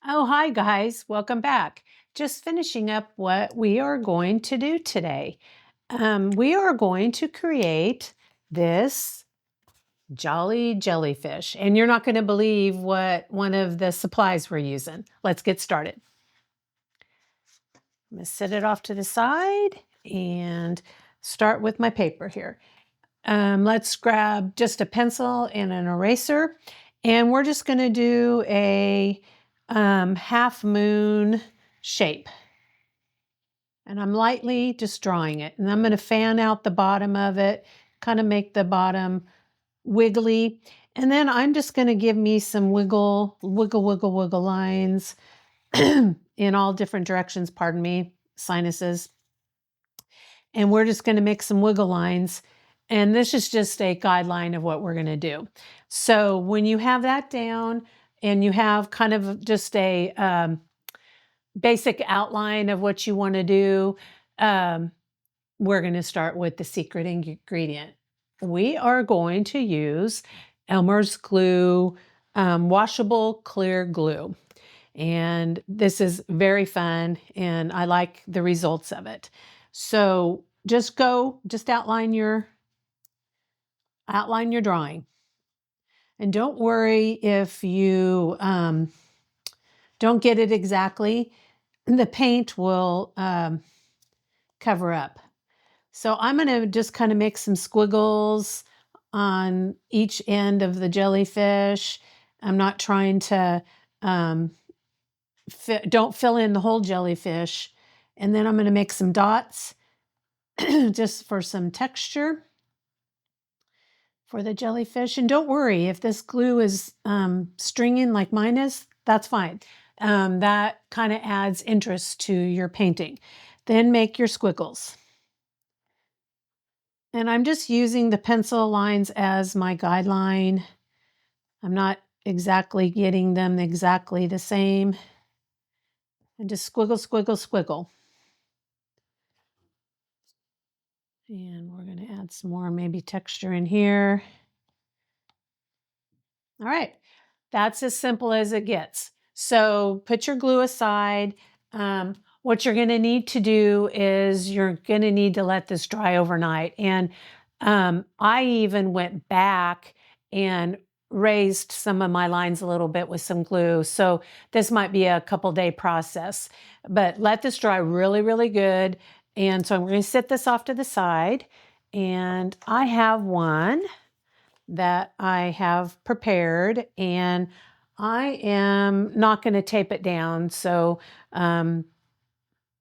Oh, hi guys, welcome back. Just finishing up what we are going to do today. We are going to create this Jolly Jellyfish, and you're not going to believe what one of the supplies we're using. Let's get started. I'm going to set it off to the side and start with my paper here. Let's grab just a pencil and an eraser, and we're just going to do a half moon shape. And I'm lightly just drawing it. And I'm going to fan out the bottom of it, kind of make the bottom wiggly. And then I'm just going to give me some wiggle lines in all different directions, pardon me, sinuses. And we're just going to make some wiggle lines. And this is just a guideline of what we're going to do. So when you have that down and you have kind of just a basic outline of what you want to do, we're going to start with the secret ingredient. We are going to use Elmer's glue, washable clear glue. And this is very fun and I like the results of it. So just outline your drawing. And don't worry if you don't get it exactly. The paint will cover up. So I'm going to just kind of make some squiggles on each end of the jellyfish. I'm not trying to, don't fill in the whole jellyfish. And then I'm going to make some dots just for some texture for the jellyfish. And don't worry, if this glue is stringing like mine is, that's fine. That kind of adds interest to your painting. Then make your squiggles. And I'm just using the pencil lines as my guideline. I'm not exactly getting them exactly the same. And just squiggle, squiggle, squiggle. And we're going to add some more maybe texture in here. All right, that's as simple as it gets. So put your glue aside. What you're going to need to do is you're going to need to let this dry overnight. And I even went back and raised some of my lines a little bit with some glue. So this might be a couple-day process, but let this dry really, really good. And so I'm going to set this off to the side. And I have one that I have prepared, and I am not going to tape it down. So,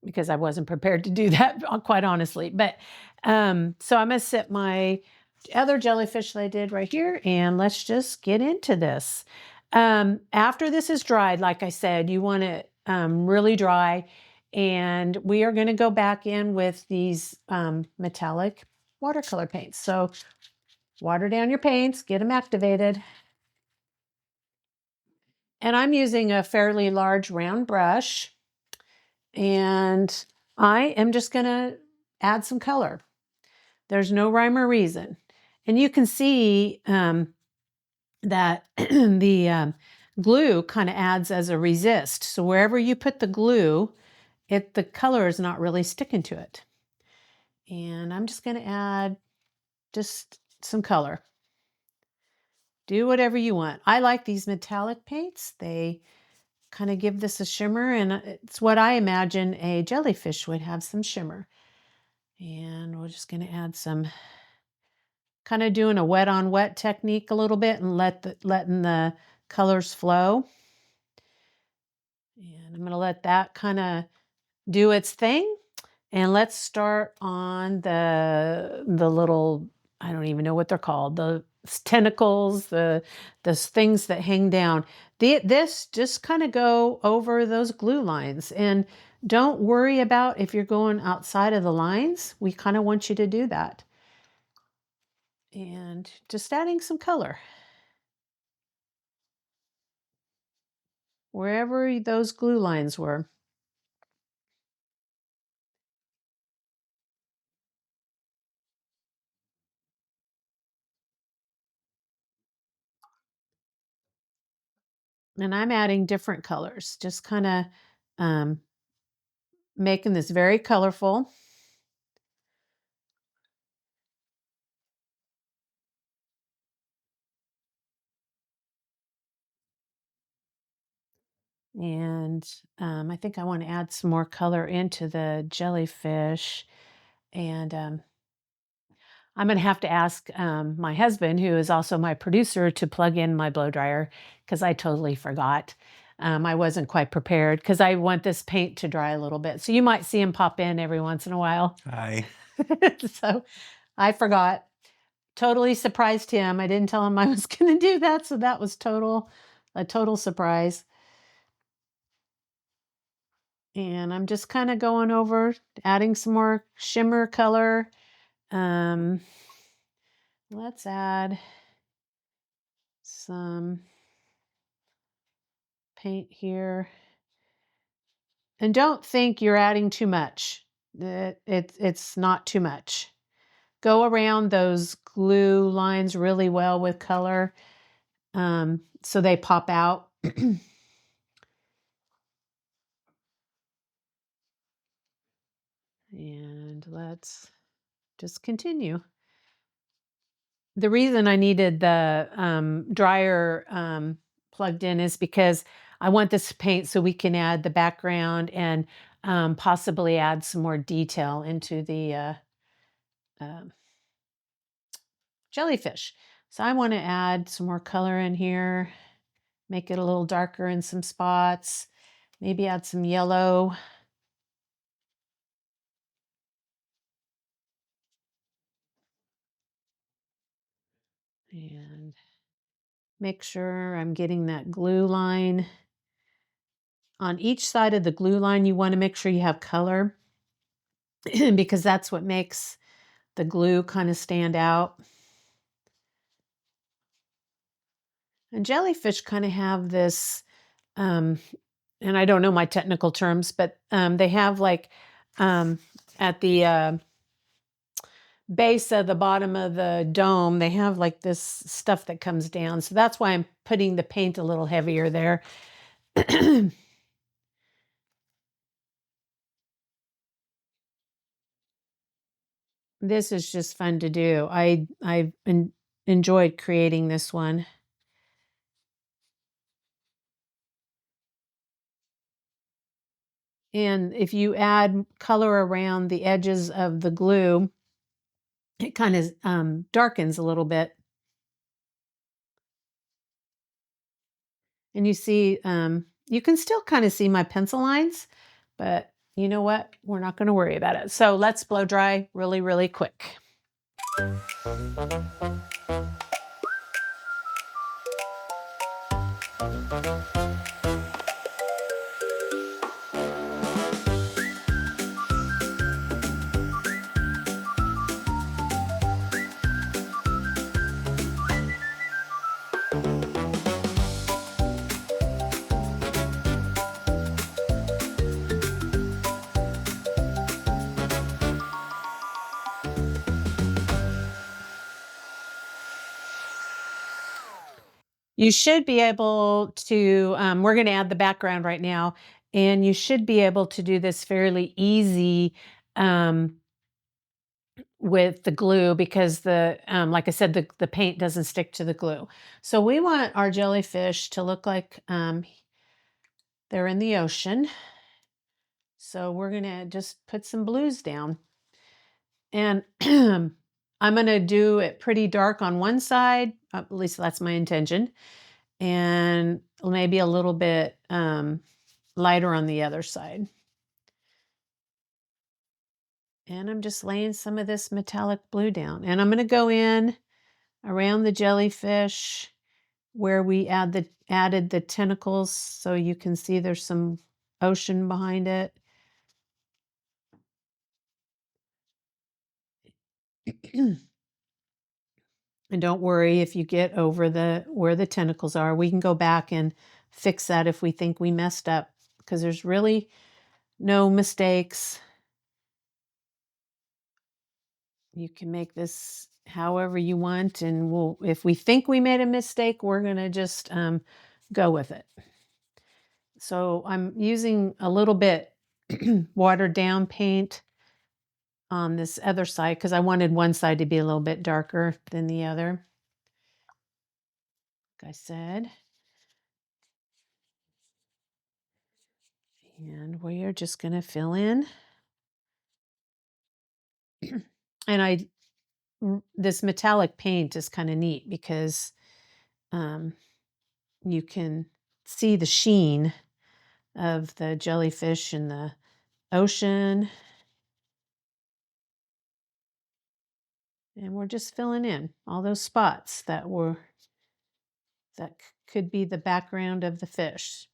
because I wasn't prepared to do that, quite honestly. But so I'm going to set my other jellyfish that I did right here, and let's just get into this. After this is dried, like I said, you want it really dry, and we are going to go back in with these metallic watercolor paints. So water down your paints, get them activated. And I'm using a fairly large round brush, and I am just going to add some color. There's no rhyme or reason. And you can see that the glue kind of adds as a resist. So wherever you put the glue, the color is not really sticking to it. And I'm just going to add just some color. Do whatever you want. I like these metallic paints. They kind of give this a shimmer, and it's what I imagine a jellyfish would have, some shimmer. And we're just going to add some, kind of doing a wet on wet technique a little bit and letting the colors flow. And I'm going to let that kind of do its thing. And let's start on the little, I don't even know what they're called, the tentacles, the things that hang down. This just kind of go over those glue lines. And don't worry about if you're going outside of the lines. We kind of want you to do that. And just adding some color wherever those glue lines were. And I'm adding different colors, just kind of um, making this very colorful. And I think I want to add some more color into the jellyfish. And I'm going to have to ask my husband, who is also my producer, to plug in my blow dryer because I totally forgot. I wasn't quite prepared because I want this paint to dry a little bit. So you might see him pop in every once in a while. Hi. So I forgot. Totally surprised him. I didn't tell him I was going to do that. So that was a total surprise. And I'm just kind of going over, adding some more shimmer color. Let's add some paint here. And don't think you're adding too much. It's not too much. Go around those glue lines really well with color so they pop out. And let's just continue. The reason I needed the dryer plugged in is because I want this paint so we can add the background and possibly add some more detail into the um jellyfish. So I want to add some more color in here, make it a little darker in some spots, maybe add some yellow. And make sure I'm getting that glue line. On each side of the glue line, you want to make sure you have color because that's what makes the glue kind of stand out. And jellyfish kind of have this, and I don't know my technical terms, but they have like at the base of the bottom of the dome, they have like this stuff that comes down. So that's why I'm putting the paint a little heavier there. This is just fun to do. I've enjoyed creating this one. And if you add color around the edges of the glue, it kind of darkens a little bit. And you see, you can still kind of see my pencil lines, but you know what? We're not going to worry about it. So let's blow dry really, really quick. You should be able to, we're going to add the background right now, and you should be able to do this fairly easy with the glue because like I said, the paint doesn't stick to the glue. So we want our jellyfish to look like they're in the ocean. So we're going to just put some blues down. And I'm going to do it pretty dark on one side, at least that's my intention, and maybe a little bit lighter on the other side. And I'm just laying some of this metallic blue down. And I'm going to go in around the jellyfish where we added the tentacles so you can see there's some ocean behind it. And don't worry if you get over where the tentacles are. We can go back and fix that if we think we messed up because there's really no mistakes. You can make this however you want, and if we think we made a mistake, we're going to just go with it. So I'm using a little bit watered down paint on this other side because I wanted one side to be a little bit darker than the other, like I said. And we are just going to fill in. And this metallic paint is kind of neat because you can see the sheen of the jellyfish in the ocean. And we're just filling in all those spots that could be the background of the fish.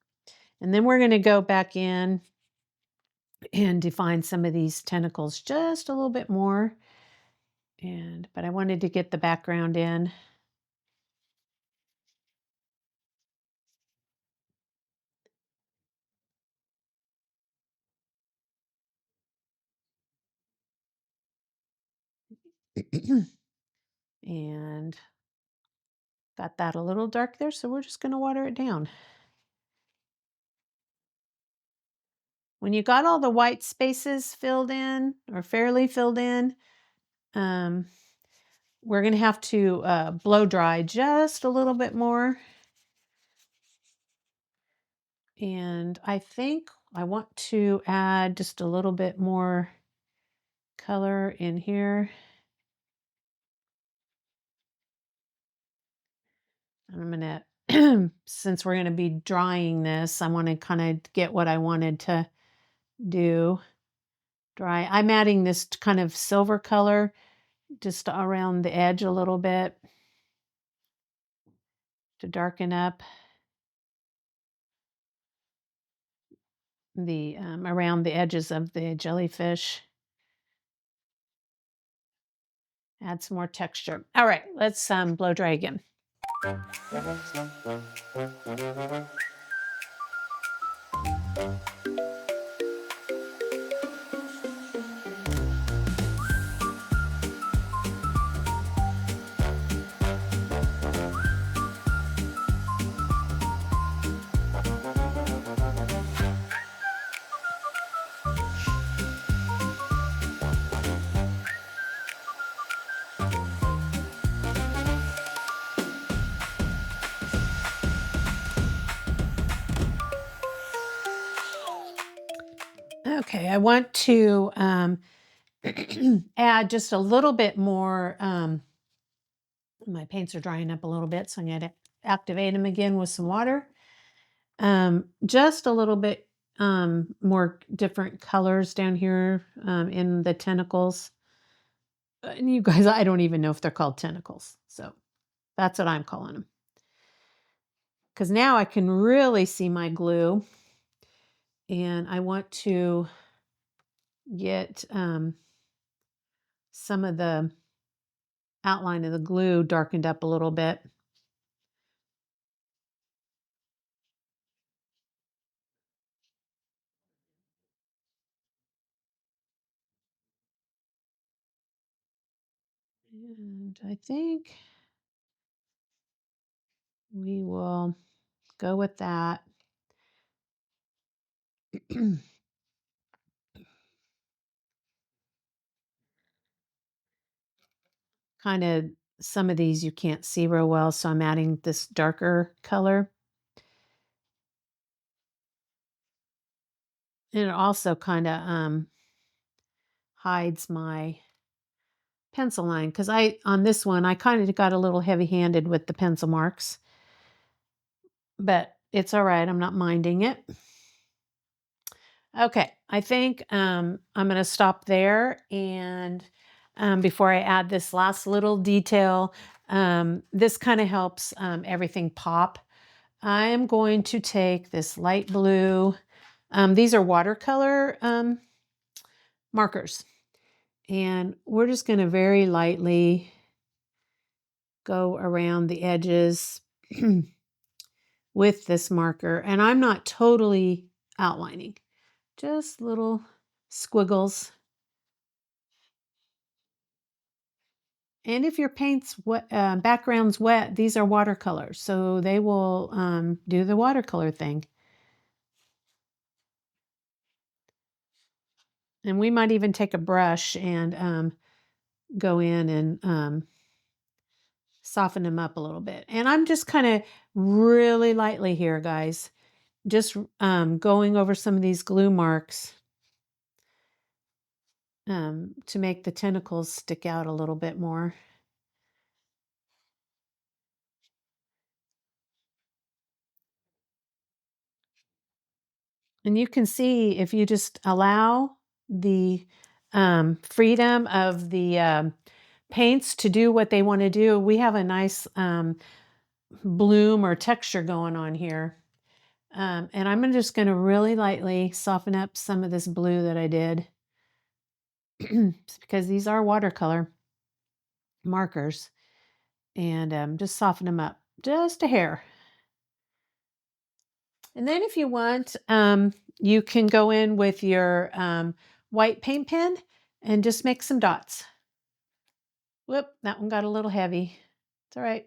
And then we're going to go back in and define some of these tentacles just a little bit more. But I wanted to get the background in. And got that a little dark there, so we're just going to water it down. When you got all the white spaces filled in or fairly filled in, we're going to have to blow dry just a little bit more. And I think I want to add just a little bit more color in here. And I'm going to, since we're going to be drying this, I want to kind of get what I wanted to do. Dry. I'm adding this kind of silver color just around the edge a little bit to darken up the around the edges of the jellyfish. Add some more texture. All right, let's blow dry again. Okay, I want to add just a little bit more. My paints are drying up a little bit, so I'm going to activate them again with some water. Just a little bit more different colors down here in the tentacles. And you guys, I don't even know if they're called tentacles, so that's what I'm calling them. Because now I can really see my glue, and I want to get some of the outline of the glue darkened up a little bit. And I think we will go with that. Kind of some of these you can't see real well, so I'm adding this darker color. And it also kind of hides my pencil line because on this one I kind of got a little heavy-handed with the pencil marks, but it's all right. I'm not minding it. Okay, I think I'm going to stop there, and before I add this last little detail, this kind of helps everything pop. I am going to take this light blue. These are watercolor markers, and we're just going to very lightly go around the edges with this marker. And I'm not totally outlining, just little squiggles. And if your paint's wet, background's wet, these are watercolors, so they will do the watercolor thing. And we might even take a brush and go in and soften them up a little bit. And I'm just kind of really lightly here, guys, just going over some of these glue marks to make the tentacles stick out a little bit more. And you can see if you just allow the freedom of the paints to do what they want to do, we have a nice bloom or texture going on here. And I'm just going to really lightly soften up some of this blue that I did because these are watercolor markers, and just soften them up just a hair. And then if you want, you can go in with your white paint pen and just make some dots. Whoop, that one got a little heavy. It's all right.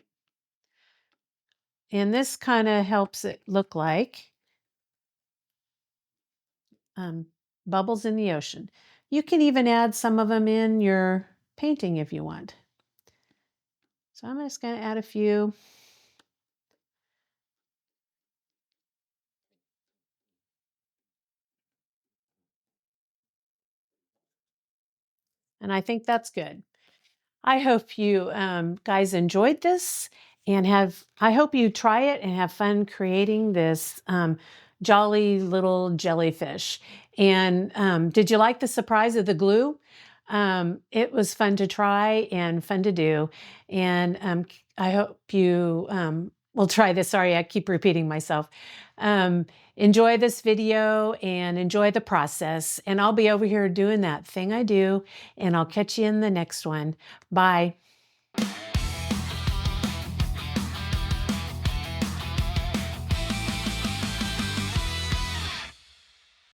And this kind of helps it look like bubbles in the ocean. You can even add some of them in your painting if you want. So I'm just going to add a few. And I think that's good. I hope you guys enjoyed this and I hope you try it and have fun creating this jolly little jellyfish. And did you like the surprise of the glue? It was fun to try and fun to do. And I hope you will try this. Sorry, I keep repeating myself. Enjoy this video and enjoy the process. And I'll be over here doing that thing I do, and I'll catch you in the next one. Bye.